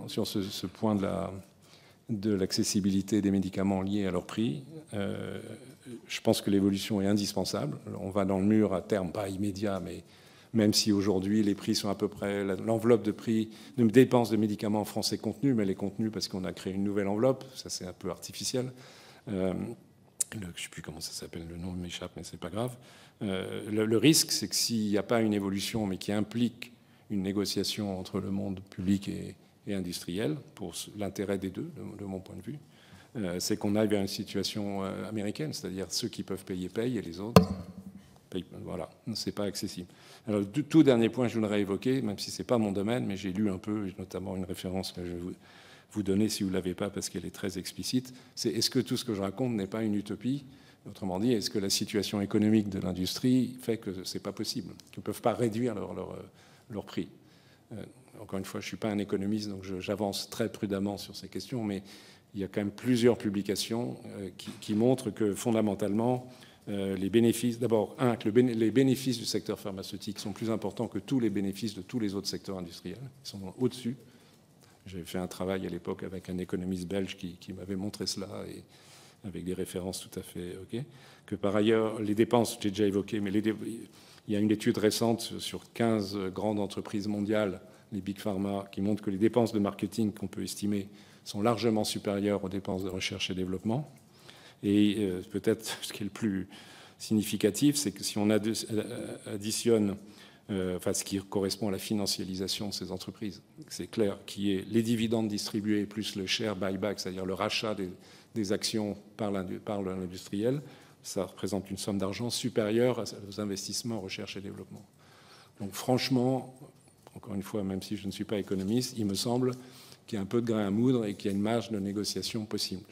sur ce point de l'accessibilité des médicaments liés à leur prix. Je pense que l'évolution est indispensable. On va dans le mur à terme, pas immédiat, mais même si aujourd'hui les prix sont à peu près... L'enveloppe de prix de dépenses de médicaments en France est contenue, mais elle est contenue parce qu'on a créé une nouvelle enveloppe. Ça, c'est un peu artificiel. Je ne sais plus comment ça s'appelle, le nom m'échappe, mais c'est pas grave. Le risque, c'est que s'il n'y a pas une évolution, mais qui implique une négociation entre le monde public et industriel, pour l'intérêt des deux, de mon point de vue, c'est qu'on aille vers une situation américaine, c'est-à-dire ceux qui peuvent payer payent et les autres payent. Voilà, c'est pas accessible. Alors, tout dernier point que je voudrais évoquer, même si c'est pas mon domaine, mais j'ai lu un peu, notamment une référence que je vais vous donner si vous ne l'avez pas, parce qu'elle est très explicite, c'est est-ce que tout ce que je raconte n'est pas une utopie? Autrement dit, est-ce que la situation économique de l'industrie fait que c'est pas possible, qu'ils ne peuvent pas réduire leur prix? Encore une fois, je ne suis pas un économiste, donc j'avance très prudemment sur ces questions, mais il y a quand même plusieurs publications qui montrent que fondamentalement, les bénéfices, d'abord, que les bénéfices du secteur pharmaceutique sont plus importants que tous les bénéfices de tous les autres secteurs industriels. Ils sont au-dessus. J'avais fait un travail à l'époque avec un économiste belge qui m'avait montré cela, et avec des références tout à fait OK. Que par ailleurs, les dépenses, j'ai déjà évoqué, mais il y a une étude récente sur 15 grandes entreprises mondiales, les Big Pharma, qui montrent que les dépenses de marketing qu'on peut estimer sont largement supérieures aux dépenses de recherche et développement. Et peut-être ce qui est le plus significatif, c'est que si on additionne ce qui correspond à la financialisation de ces entreprises, c'est clair, qui est les dividendes distribués plus le share buyback, c'est-à-dire le rachat des actions par l'industriel, ça représente une somme d'argent supérieure aux investissements en recherche et développement. Donc franchement, encore une fois, même si je ne suis pas économiste, il me semble qu'il y a un peu de grain à moudre et qu'il y a une marge de négociation possible.